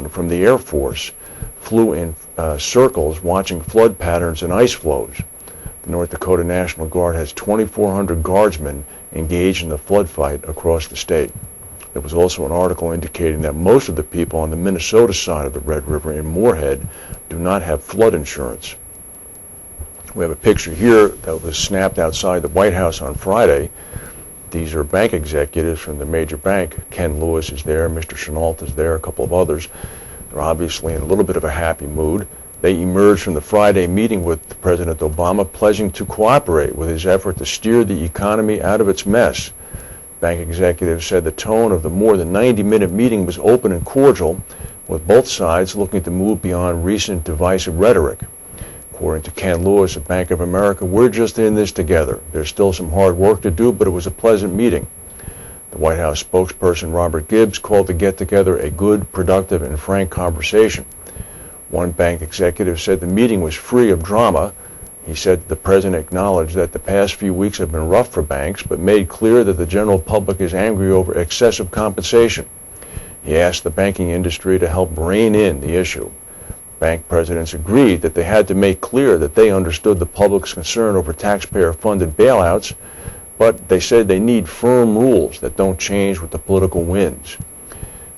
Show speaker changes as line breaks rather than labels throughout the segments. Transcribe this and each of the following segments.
from the Air Force flew in circles watching flood patterns and ice flows. The North Dakota National Guard has 2,400 guardsmen engaged in the flood fight across the state. There was also an article indicating that most of the people on the Minnesota side of the Red River in Moorhead do not have flood insurance. We have a picture here that was snapped outside the White House on Friday. These are bank executives from the major bank. Ken Lewis is there, Mr. Chenault is there, a couple of others. They're obviously in a little bit of a happy mood. They emerged from the Friday meeting with President Obama, pledging to cooperate with his effort to steer the economy out of its mess. Bank executives said the tone of the more than 90-minute meeting was open and cordial, with both sides looking to move beyond recent divisive rhetoric. According to Ken Lewis of Bank of America, we're just in this together. There's still some hard work to do, but it was a pleasant meeting. The White House spokesperson Robert Gibbs called the get-together a good, productive, and frank conversation. One bank executive said the meeting was free of drama. He said the president acknowledged that the past few weeks have been rough for banks, but made clear that the general public is angry over excessive compensation. He asked the banking industry to help rein in the issue. Bank presidents agreed that they had to make clear that they understood the public's concern over taxpayer-funded bailouts, but they said they need firm rules that don't change with the political winds.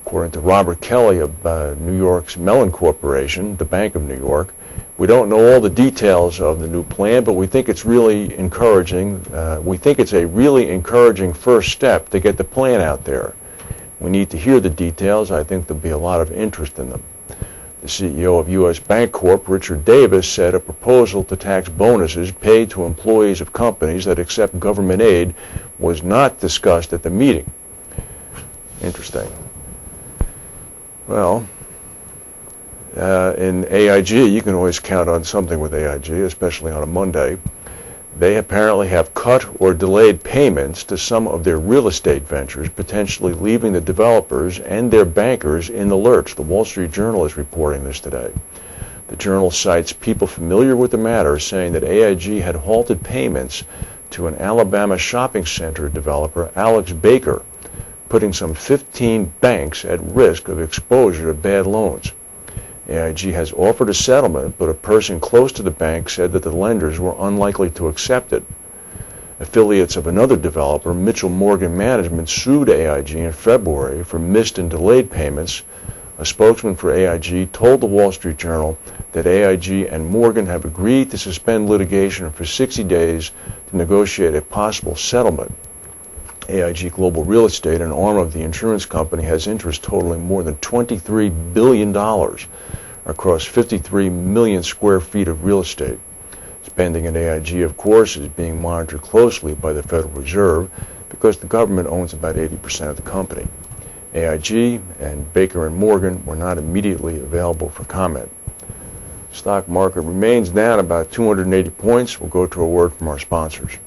According to Robert Kelly of New York's Mellon Corporation, the Bank of New York, we don't know all the details of the new plan, but we think it's really encouraging. We think it's a really encouraging first step to get the plan out there. We need to hear the details. I think there'll be a lot of interest in them. The CEO of U.S. Bancorp, Richard Davis, said a proposal to tax bonuses paid to employees of companies that accept government aid was not discussed at the meeting. Interesting. Well, in AIG, you can always count on something with AIG, especially on a Monday. They apparently have cut or delayed payments to some of their real estate ventures, potentially leaving the developers and their bankers in the lurch. The Wall Street Journal is reporting this today. The Journal cites people familiar with the matter saying that AIG had halted payments to an Alabama shopping center developer, Alex Baker, putting some 15 banks at risk of exposure to bad loans. AIG has offered a settlement, but a person close to the bank said that the lenders were unlikely to accept it. Affiliates of another developer, Mitchell Morgan Management, sued AIG in February for missed and delayed payments. A spokesman for AIG told the Wall Street Journal that AIG and Morgan have agreed to suspend litigation for 60 days to negotiate a possible settlement. AIG Global Real Estate, an arm of the insurance company, has interest totaling more than $23 billion across 53 million square feet of real estate. Spending at AIG, of course, is being monitored closely by the Federal Reserve because the government owns about 80% of the company. AIG and Baker and Morgan were not immediately available for comment. The stock market remains down about 280 points. We'll go to a word from our sponsors.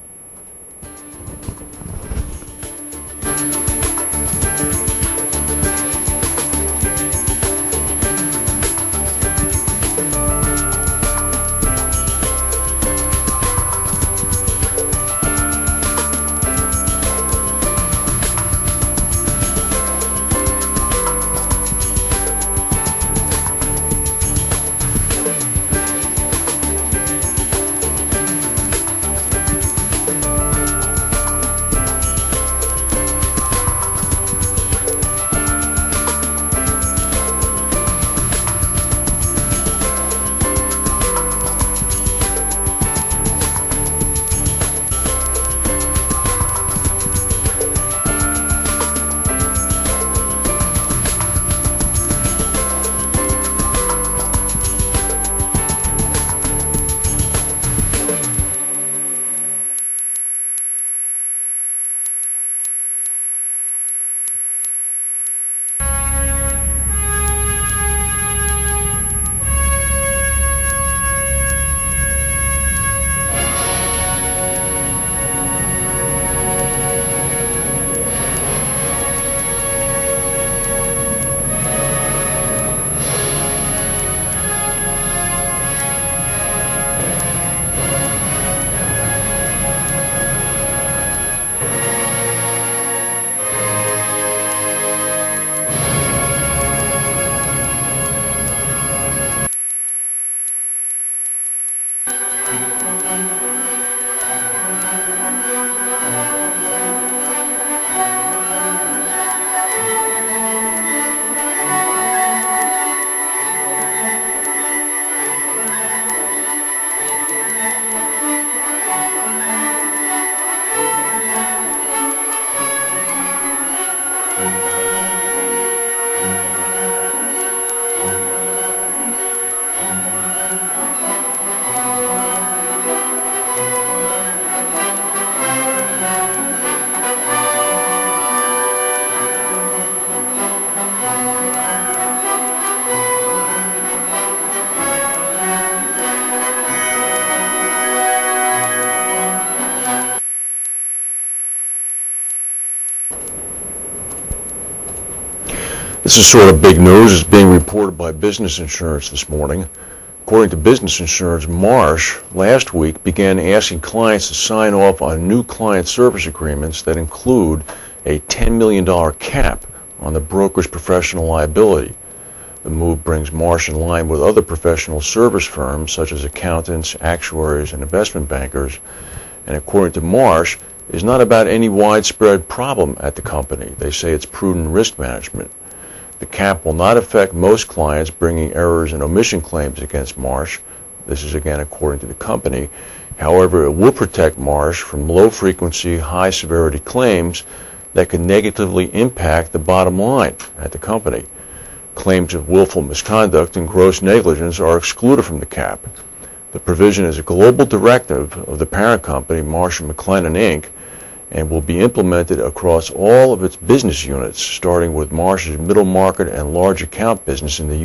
This is sort of big news. It's being reported by Business Insurance this morning. According to Business Insurance, Marsh last week began asking clients to sign off on new client service agreements that include a $10 million cap on the broker's professional liability. The move brings Marsh in line with other professional service firms such as accountants, actuaries, and investment bankers, and according to Marsh, is not about any widespread problem at the company. They say it's prudent risk management. The cap will not affect most clients bringing errors and omission claims against Marsh. This is again according to the company. However, it will protect Marsh from low-frequency, high-severity claims that could negatively impact the bottom line at the company. Claims of willful misconduct and gross negligence are excluded from the cap. The provision is a global directive of the parent company, Marsh & McLennan, Inc., and will be implemented across all of its business units, starting with Marsh's middle market and large account business in the